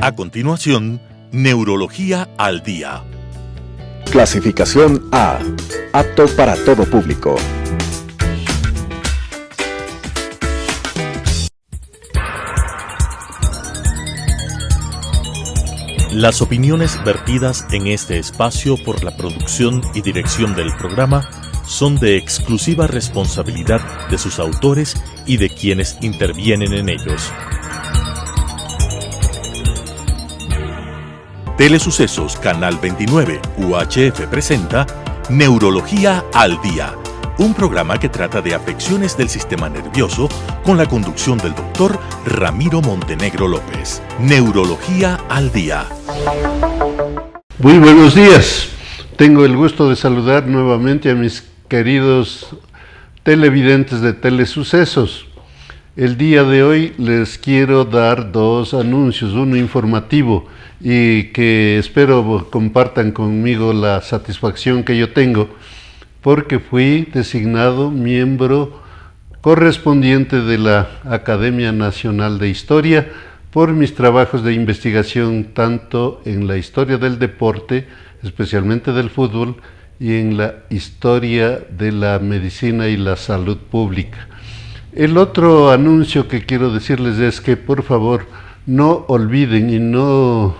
A continuación, Neurología al Día. Clasificación A. Apto para todo público. Las opiniones vertidas en este espacio por la producción y dirección del programa son de exclusiva responsabilidad de sus autores y de quienes intervienen en ellos. Telesucesos Canal 29 UHF presenta Neurología al Día, un programa que trata de afecciones del sistema nervioso con la conducción del doctor Ramiro Montenegro López. Neurología al Día. Muy buenos días. Tengo el gusto de saludar nuevamente a mis queridos televidentes de Telesucesos. El día de hoy les quiero dar dos anuncios, uno informativo y que espero compartan conmigo la satisfacción que yo tengo, porque fui designado miembro correspondiente de la Academia Nacional de Historia por mis trabajos de investigación tanto en la historia del deporte, especialmente del fútbol, y en la historia de la medicina y la salud pública. El otro anuncio que quiero decirles es que por favor no olviden y no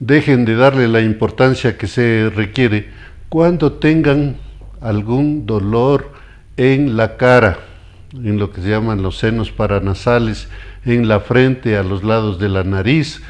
dejen de darle la importancia que se requiere cuando tengan algún dolor en la cara, en lo que se llaman los senos paranasales, en la frente, a los lados de la nariz,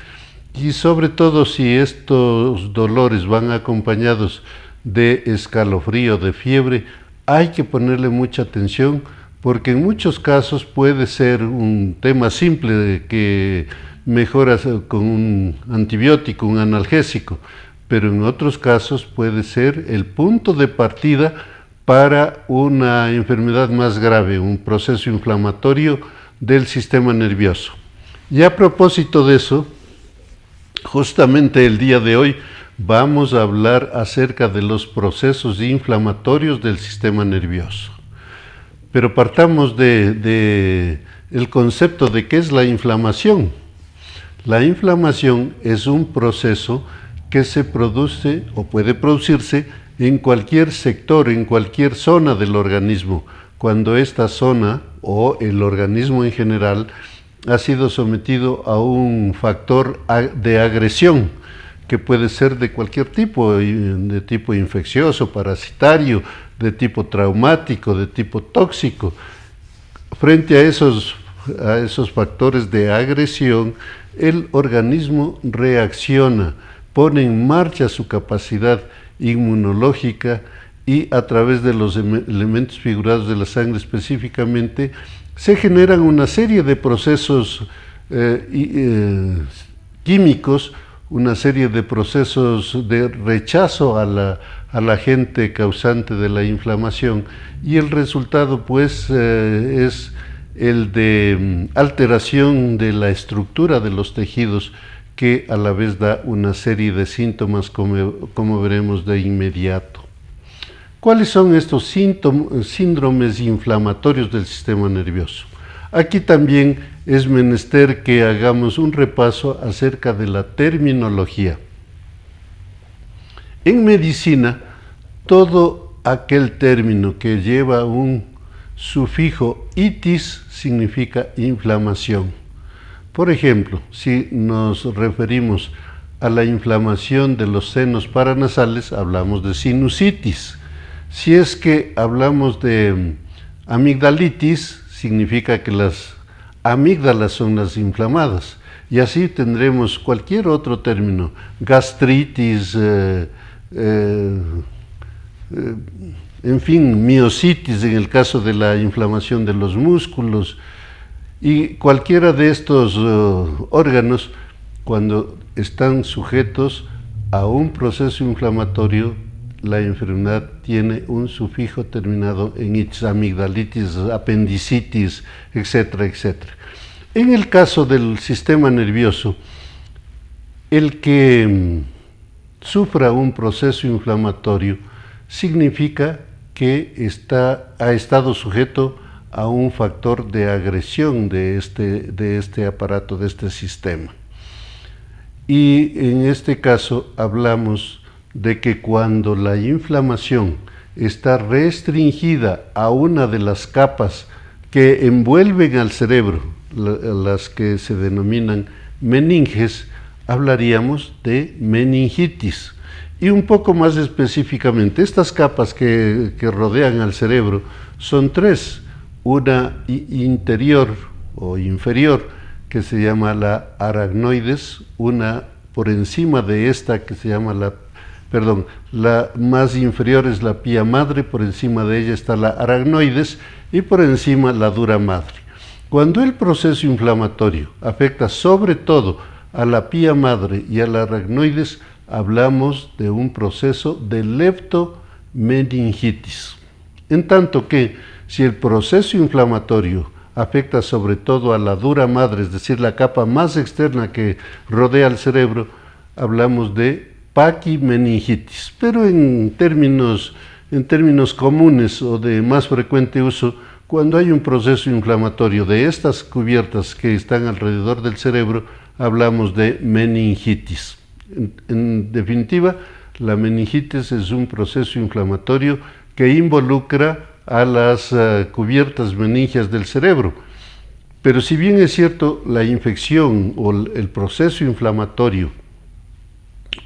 y sobre todo si estos dolores van acompañados de escalofrío, de fiebre, hay que ponerle mucha atención, porque en muchos casos puede ser un tema simple que mejora con un antibiótico, un analgésico, pero en otros casos puede ser el punto de partida para una enfermedad más grave, un proceso inflamatorio del sistema nervioso. Y a propósito de eso, justamente el día de hoy vamos a hablar acerca de los procesos inflamatorios del sistema nervioso. Pero partamos de el concepto de qué es la inflamación. La inflamación es un proceso que se produce o puede producirse en cualquier sector, en cualquier zona del organismo, cuando esta zona o el organismo en general ha sido sometido a un factor de agresión, que puede ser de cualquier tipo, de tipo infeccioso, parasitario, de tipo traumático, de tipo tóxico. Frente a esos factores de agresión, el organismo reacciona, pone en marcha su capacidad inmunológica y a través de los elementos figurados de la sangre específicamente, se generan una serie de procesos químicos, una serie de procesos de rechazo a la agente causante de la inflamación, y el resultado pues es el de alteración de la estructura de los tejidos, que a la vez da una serie de síntomas como veremos de inmediato. ¿Cuáles son estos síndromes inflamatorios del sistema nervioso? Aquí también es menester que hagamos un repaso acerca de la terminología. En medicina, todo aquel término que lleva un sufijo itis significa inflamación. Por ejemplo, si nos referimos a la inflamación de los senos paranasales, hablamos de sinusitis. Si es que hablamos de amigdalitis, significa que las amígdalas son las inflamadas. Y así tendremos cualquier otro término, gastritis, en fin, miositis en el caso de la inflamación de los músculos, y cualquiera de estos órganos, cuando están sujetos a un proceso inflamatorio, la enfermedad tiene un sufijo terminado en itis, amigdalitis, apendicitis, etcétera, etcétera. En el caso del sistema nervioso, el que sufra un proceso inflamatorio significa que ha estado sujeto a un factor de agresión de este aparato, de este sistema. y en este caso hablamos de que cuando la inflamación está restringida a una de las capas que envuelven al cerebro, las que se denominan meninges, hablaríamos de meningitis. Y un poco más específicamente, estas capas que rodean al cerebro son tres: una interior o inferior, que se llama la aracnoides, una por encima de esta que se llama la más inferior es la pía madre, por encima de ella está la aracnoides y por encima la dura madre. Cuando el proceso inflamatorio afecta sobre todo a la pía madre y a la aracnoides, hablamos de un proceso de leptomeningitis. En tanto que si el proceso inflamatorio afecta sobre todo a la dura madre, es decir, la capa más externa que rodea al cerebro, hablamos de paquimeningitis. Pero en términos comunes o de más frecuente uso, cuando hay un proceso inflamatorio de estas cubiertas que están alrededor del cerebro, hablamos de meningitis. En definitiva, la meningitis es un proceso inflamatorio que involucra a las cubiertas meningias del cerebro. Pero si bien es cierto, la infección o el proceso inflamatorio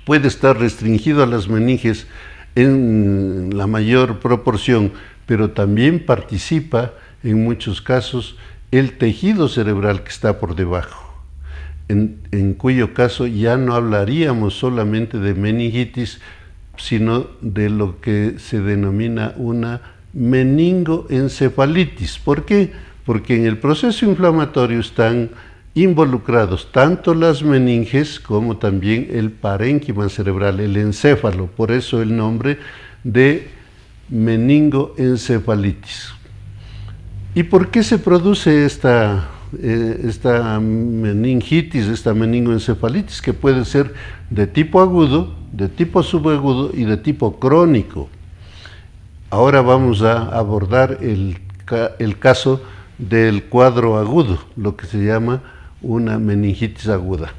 puede estar restringido a las meninges en la mayor proporción, pero también participa en muchos casos el tejido cerebral que está por debajo, en cuyo caso ya no hablaríamos solamente de meningitis, sino de lo que se denomina una meningoencefalitis. ¿Por qué? Porque en el proceso inflamatorio están involucrados tanto las meninges como también el parénquima cerebral, el encéfalo, por eso el nombre de meningoencefalitis. ¿Y por qué se produce esta meningitis, esta meningoencefalitis, que puede ser de tipo agudo, de tipo subagudo y de tipo crónico? Ahora vamos a abordar el caso del cuadro agudo, lo que se llama una meningitis aguda.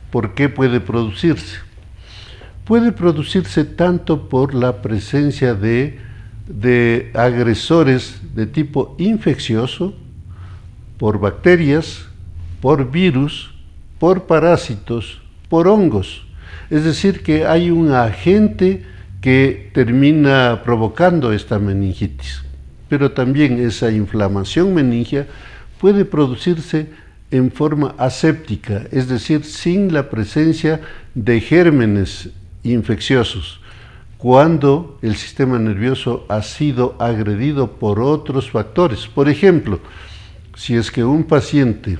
¿Por qué puede producirse? Puede producirse tanto por la presencia de agresores de tipo infeccioso, por bacterias, por virus, por parásitos, por hongos. Es decir, que hay un agente que termina provocando esta meningitis. Pero también esa inflamación meningia puede producirse en forma aséptica, es decir, sin la presencia de gérmenes infecciosos, cuando el sistema nervioso ha sido agredido por otros factores. Por ejemplo, si es que un paciente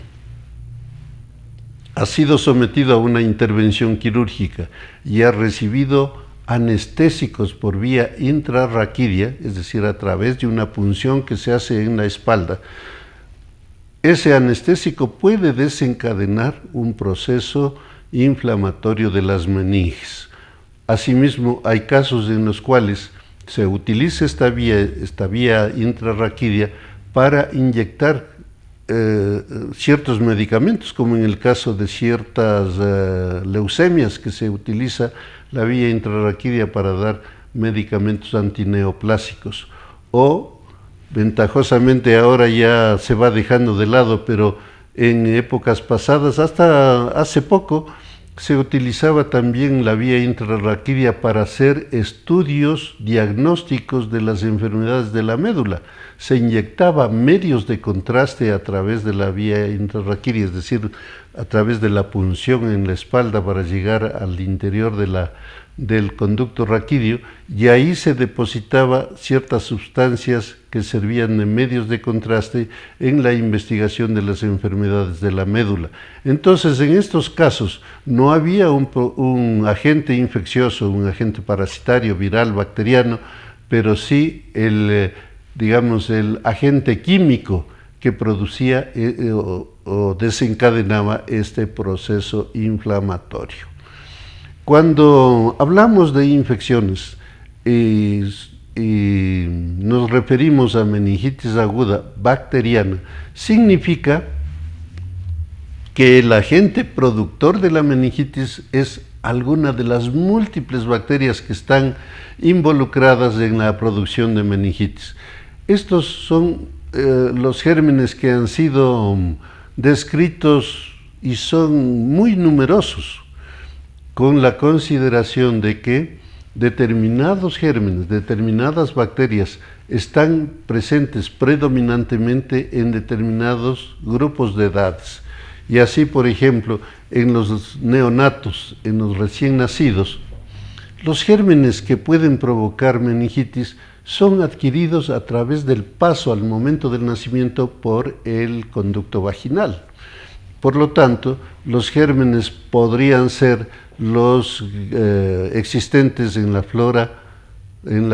ha sido sometido a una intervención quirúrgica y ha recibido anestésicos por vía intrarraquídea, es decir, a través de una punción que se hace en la espalda, ese anestésico puede desencadenar un proceso inflamatorio de las meninges. Asimismo, hay casos en los cuales se utiliza esta vía intrarraquídea para inyectar ciertos medicamentos, como en el caso de ciertas leucemias, que se utiliza la vía intrarraquídea para dar medicamentos antineoplásicos. O, ventajosamente, ahora ya se va dejando de lado, pero en épocas pasadas, hasta hace poco, se utilizaba también la vía intrarraquídea para hacer estudios diagnósticos de las enfermedades de la médula. Se inyectaba medios de contraste a través de la vía intrarraquídea, es decir, a través de la punción en la espalda para llegar al interior del conducto raquídeo, y ahí se depositaba ciertas sustancias que servían de medios de contraste en la investigación de las enfermedades de la médula. Entonces, en estos casos no había un agente infeccioso, un agente parasitario, viral, bacteriano, pero sí el agente químico que producía o desencadenaba este proceso inflamatorio. Cuando hablamos de infecciones y nos referimos a meningitis aguda bacteriana, significa que el agente productor de la meningitis es alguna de las múltiples bacterias que están involucradas en la producción de meningitis. Estos son los gérmenes que han sido descritos y son muy numerosos, con la consideración de que determinados gérmenes, determinadas bacterias están presentes predominantemente en determinados grupos de edades. Y así, por ejemplo, en los neonatos, en los recién nacidos, los gérmenes que pueden provocar meningitis son adquiridos a través del paso al momento del nacimiento por el conducto vaginal. Por lo tanto, los gérmenes podrían ser los existentes en la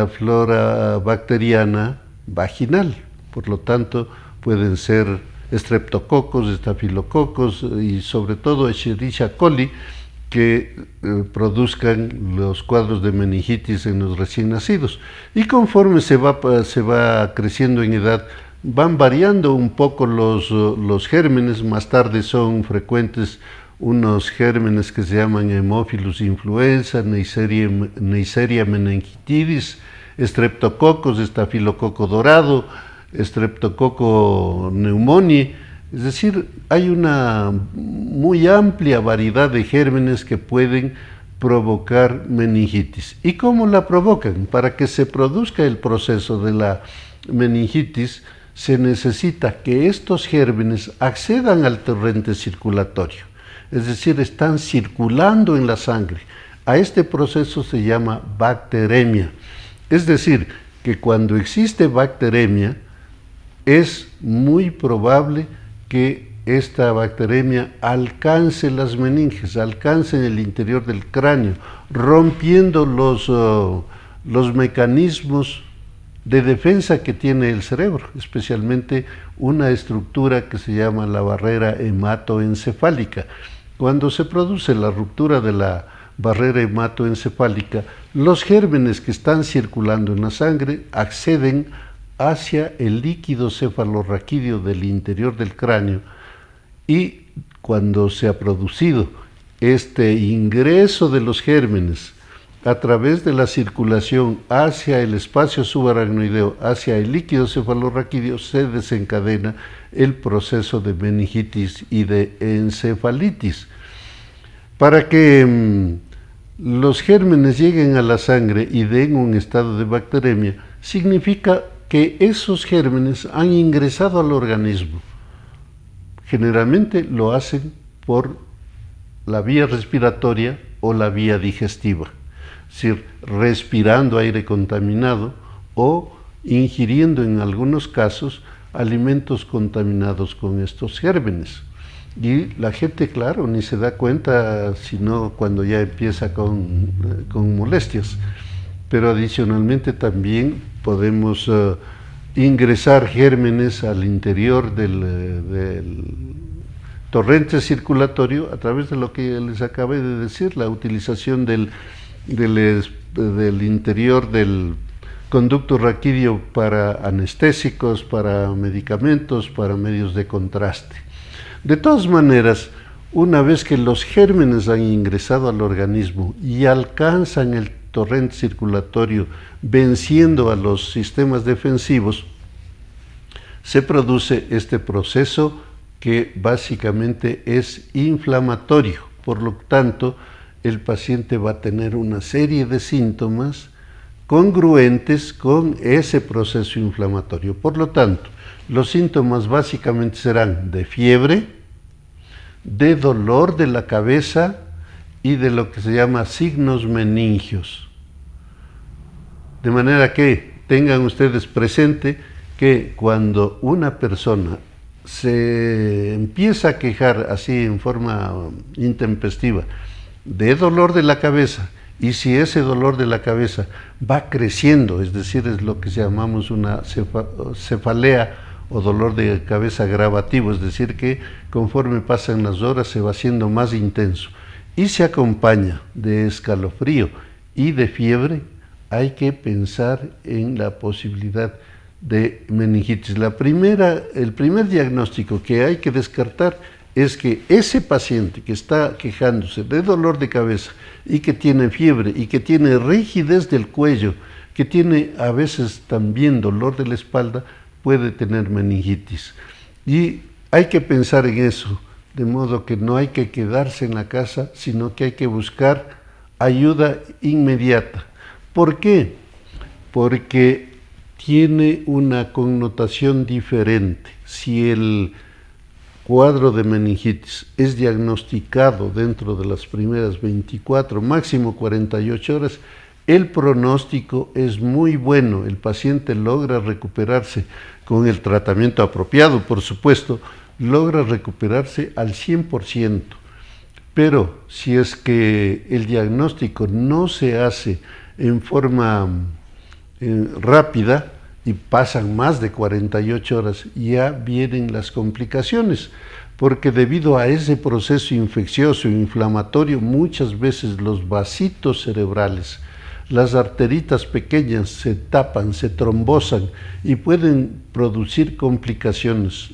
flora bacteriana vaginal. Por lo tanto, pueden ser estreptococos, estafilococos y sobre todo Escherichia coli, que produzcan los cuadros de meningitis en los recién nacidos. Y conforme se va creciendo en edad, van variando un poco los gérmenes. Más tarde son frecuentes unos gérmenes que se llaman Haemophilus influenza, Neisseria meningitidis, estreptococos, estafilococo dorado, Streptococcus pneumoniae. Es decir, hay una muy amplia variedad de gérmenes que pueden provocar meningitis. ¿Y cómo la provocan? Para que se produzca el proceso de la meningitis, se necesita que estos gérmenes accedan al torrente circulatorio, es decir, están circulando en la sangre. A este proceso se llama bacteremia. Es decir, que cuando existe bacteremia, es muy probable que esta bacteremia alcance las meninges, alcance en el interior del cráneo, rompiendo los mecanismos de defensa que tiene el cerebro, especialmente una estructura que se llama la barrera hematoencefálica. Cuando se produce la ruptura de la barrera hematoencefálica, los gérmenes que están circulando en la sangre acceden hacia el líquido cefalorraquídeo del interior del cráneo, y cuando se ha producido este ingreso de los gérmenes a través de la circulación hacia el espacio subaracnoideo, hacia el líquido cefalorraquídeo, se desencadena el proceso de meningitis y de encefalitis. Para que los gérmenes lleguen a la sangre y den un estado de bacteremia, significa que esos gérmenes han ingresado al organismo. Generalmente lo hacen por la vía respiratoria o la vía digestiva, es decir, respirando aire contaminado o ingiriendo en algunos casos alimentos contaminados con estos gérmenes. Y la gente, claro, ni se da cuenta sino cuando ya empieza con molestias. Pero adicionalmente también podemos ingresar gérmenes al interior del torrente circulatorio a través de lo que les acabé de decir, la utilización del interior del conducto raquídeo para anestésicos, para medicamentos, para medios de contraste. De todas maneras, una vez que los gérmenes han ingresado al organismo y alcanzan el torrente circulatorio venciendo a los sistemas defensivos, se produce este proceso que básicamente es inflamatorio. Por lo tanto, el paciente va a tener una serie de síntomas congruentes con ese proceso inflamatorio. Por lo tanto, los síntomas básicamente serán de fiebre, de dolor de la cabeza y de lo que se llama signos meningios. De manera que tengan ustedes presente que cuando una persona se empieza a quejar así en forma intempestiva de dolor de la cabeza, y si ese dolor de la cabeza va creciendo, es decir, es lo que llamamos una cefalea o dolor de cabeza agravativo, es decir, que conforme pasan las horas se va haciendo más intenso y se acompaña de escalofrío y de fiebre, hay que pensar en la posibilidad de meningitis. El primer diagnóstico que hay que descartar es que ese paciente que está quejándose de dolor de cabeza y que tiene fiebre y que tiene rigidez del cuello, que tiene a veces también dolor de la espalda, puede tener meningitis. Y hay que pensar en eso, de modo que no hay que quedarse en la casa, sino que hay que buscar ayuda inmediata. ¿Por qué? Porque tiene una connotación diferente. Si el cuadro de meningitis es diagnosticado dentro de las primeras 24, máximo 48 horas, el pronóstico es muy bueno. El paciente logra recuperarse con el tratamiento apropiado, por supuesto, logra recuperarse al 100%. Pero si es que el diagnóstico no se hace en forma rápida y pasan más de 48 horas, ya vienen las complicaciones, porque debido a ese proceso infeccioso, inflamatorio, muchas veces los vasitos cerebrales, las arteritas pequeñas se tapan, se trombosan y pueden producir complicaciones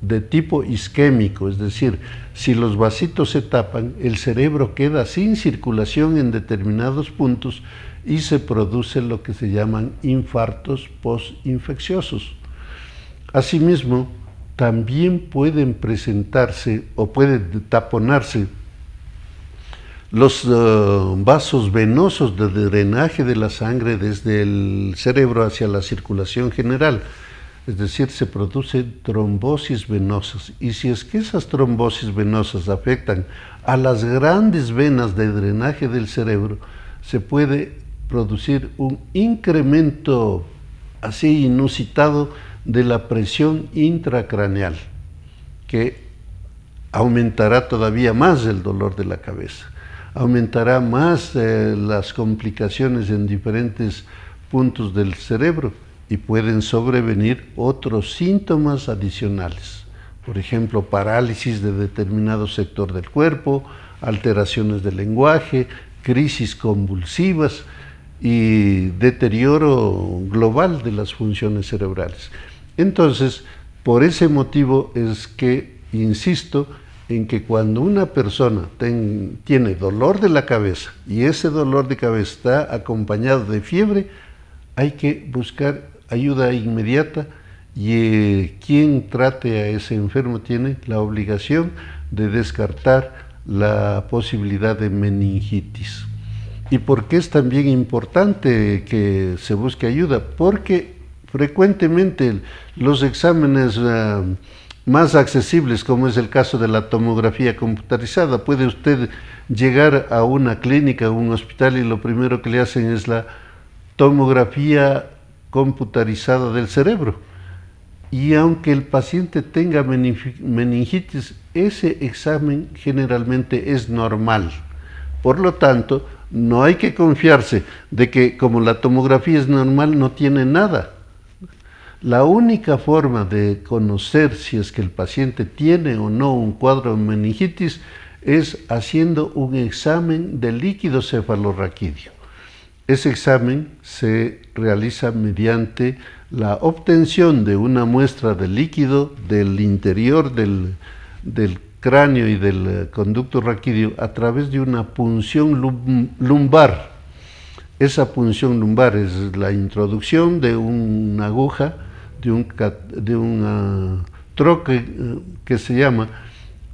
de tipo isquémico, es decir, si los vasitos se tapan, el cerebro queda sin circulación en determinados puntos y se produce lo que se llaman infartos postinfecciosos. Asimismo, también pueden presentarse o pueden taponarse los vasos venosos de drenaje de la sangre desde el cerebro hacia la circulación general. Es decir, se producen trombosis venosas, y si es que esas trombosis venosas afectan a las grandes venas de drenaje del cerebro, se puede producir un incremento así inusitado de la presión intracraneal, que aumentará todavía más el dolor de la cabeza, aumentará más las complicaciones en diferentes puntos del cerebro, y pueden sobrevenir otros síntomas adicionales. Por ejemplo, parálisis de determinado sector del cuerpo, alteraciones del lenguaje, crisis convulsivas y deterioro global de las funciones cerebrales. Entonces, por ese motivo es que insisto en que cuando una persona tiene dolor de la cabeza y ese dolor de cabeza está acompañado de fiebre, hay que buscar ayuda inmediata, y quien trate a ese enfermo tiene la obligación de descartar la posibilidad de meningitis. ¿Y por qué es también importante que se busque ayuda? Porque frecuentemente los exámenes más accesibles, como es el caso de la tomografía computarizada, puede usted llegar a una clínica o un hospital y lo primero que le hacen es la tomografía computarizada del cerebro, y aunque el paciente tenga meningitis, ese examen generalmente es normal. Por lo tanto, no hay que confiarse de que como la tomografía es normal no tiene nada. La única forma de conocer si es que el paciente tiene o no un cuadro de meningitis es haciendo un examen de líquido cefalorraquídeo. Ese examen se realiza mediante la obtención de una muestra de líquido del interior del cráneo y del conducto raquídeo a través de una punción lumbar. Esa punción lumbar es la introducción de una aguja, de un troque que se llama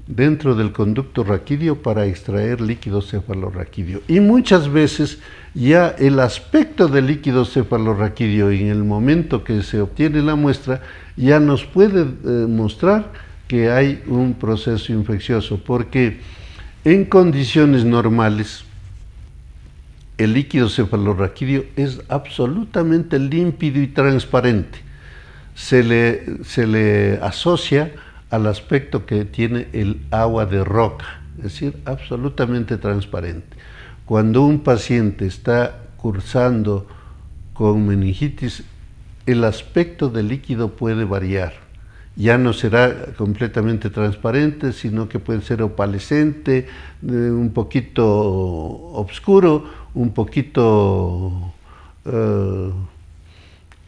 dentro del conducto raquídeo para extraer líquido cefalorraquídeo. Y muchas veces ya el aspecto del líquido cefalorraquídeo en el momento que se obtiene la muestra ya nos puede mostrar que hay un proceso infeccioso, porque en condiciones normales el líquido cefalorraquídeo es absolutamente límpido y transparente. Se le asocia al aspecto que tiene el agua de roca, es decir, absolutamente transparente. Cuando un paciente está cursando con meningitis, el aspecto del líquido puede variar. Ya no será completamente transparente, sino que puede ser opalescente, un poquito oscuro, un poquito,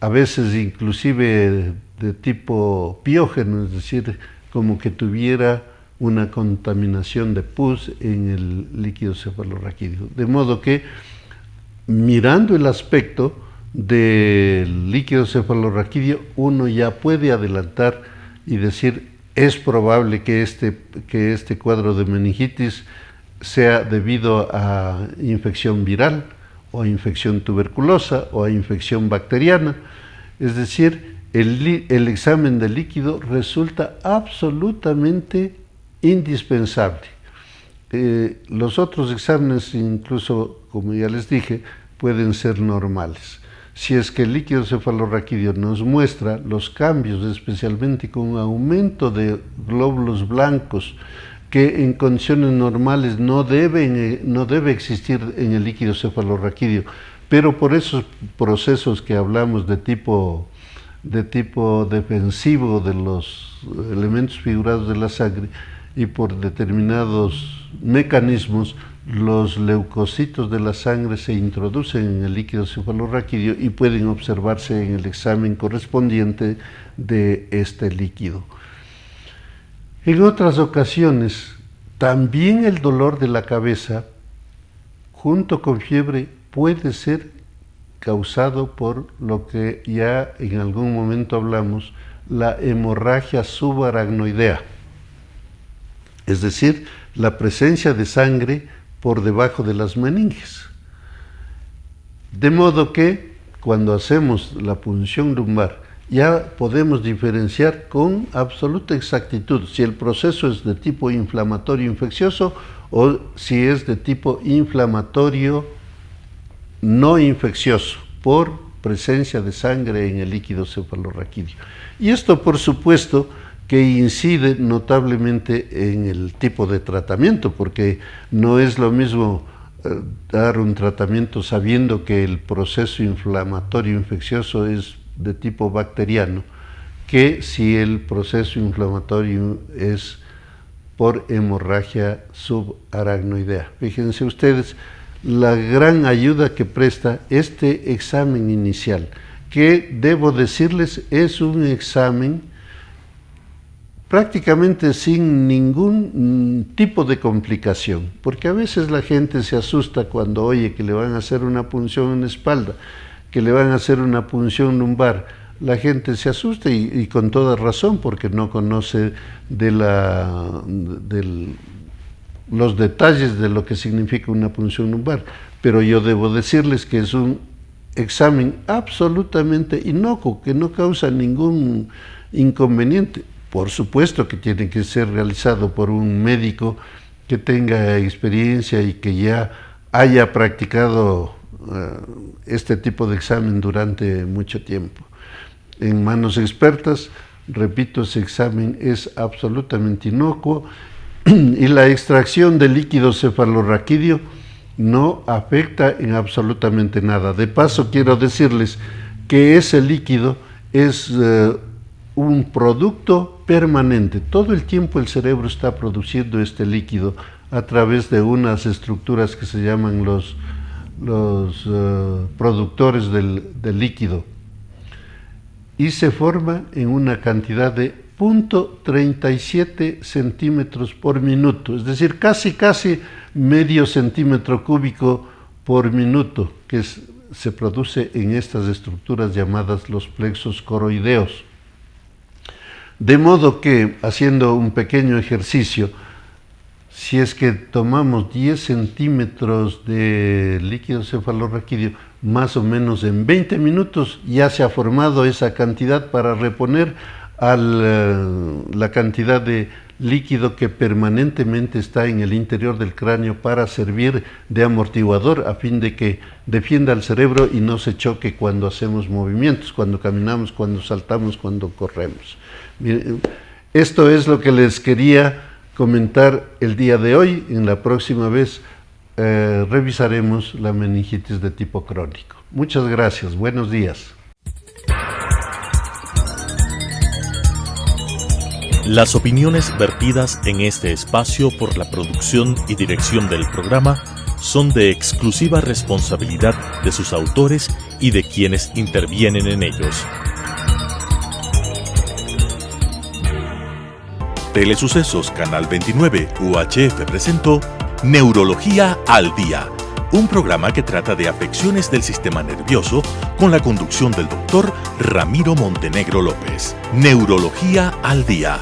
a veces inclusive de tipo piógeno, es decir, como que tuviera una contaminación de pus en el líquido cefalorraquídeo. De modo que, mirando el aspecto del líquido cefalorraquídeo, uno ya puede adelantar y decir, es probable que este cuadro de meningitis sea debido a infección viral, o a infección tuberculosa, o a infección bacteriana. Es decir, el examen del líquido resulta absolutamente indispensable. Los otros exámenes, incluso, como ya les dije, pueden ser normales. Si es que el líquido cefalorraquídeo nos muestra los cambios, especialmente con aumento de glóbulos blancos, que en condiciones normales no debe existir en el líquido cefalorraquídeo, pero por esos procesos que hablamos de tipo defensivo de los elementos figurados de la sangre y por determinados mecanismos, los leucocitos de la sangre se introducen en el líquido cefalorraquídeo y pueden observarse en el examen correspondiente de este líquido. En otras ocasiones, también el dolor de la cabeza, junto con fiebre, puede ser causado por lo que ya en algún momento hablamos, la hemorragia subaracnoidea, es decir, la presencia de sangre por debajo de las meninges. De modo que cuando hacemos la punción lumbar ya podemos diferenciar con absoluta exactitud si el proceso es de tipo inflamatorio infeccioso o si es de tipo inflamatorio no infeccioso por presencia de sangre en el líquido cefalorraquídeo. Y esto, por supuesto, que incide notablemente en el tipo de tratamiento, porque no es lo mismo dar un tratamiento sabiendo que el proceso inflamatorio infeccioso es de tipo bacteriano, que si el proceso inflamatorio es por hemorragia subaracnoidea. Fíjense ustedes la gran ayuda que presta este examen inicial, que debo decirles es un examen prácticamente sin ningún tipo de complicación, porque a veces la gente se asusta cuando oye que le van a hacer una punción en la espalda, que le van a hacer una punción lumbar. La gente se asusta y con toda razón, porque no conoce los detalles de lo que significa una punción lumbar. Pero yo debo decirles que es un examen absolutamente inocuo, que no causa ningún inconveniente. Por supuesto que tiene que ser realizado por un médico que tenga experiencia y que ya haya practicado este tipo de examen durante mucho tiempo. En manos expertas, repito, ese examen es absolutamente inocuo y la extracción del líquido cefalorraquídeo no afecta en absolutamente nada. De paso, quiero decirles que ese líquido es un producto permanente. Todo el tiempo el cerebro está produciendo este líquido a través de unas estructuras que se llaman los productores del líquido, y se forma en una cantidad de 0.37 centímetros por minuto, es decir, casi medio centímetro cúbico por minuto, que se produce en estas estructuras llamadas los plexos coroideos. De modo que, haciendo un pequeño ejercicio, si es que tomamos 10 centímetros de líquido cefalorraquídeo, más o menos en 20 minutos ya se ha formado esa cantidad para reponer la cantidad de líquido que permanentemente está en el interior del cráneo para servir de amortiguador a fin de que defienda al cerebro y no se choque cuando hacemos movimientos, cuando caminamos, cuando saltamos, cuando corremos. Miren, esto es lo que les quería comentar el día de hoy. En la próxima vez revisaremos la meningitis de tipo crónico. Muchas gracias, buenos días. Las opiniones vertidas en este espacio por la producción y dirección del programa son de exclusiva responsabilidad de sus autores y de quienes intervienen en ellos. Telesucesos Canal 29 UHF presentó Neurología al Día, un programa que trata de afecciones del sistema nervioso con la conducción del doctor Ramiro Montenegro López. Neurología al Día.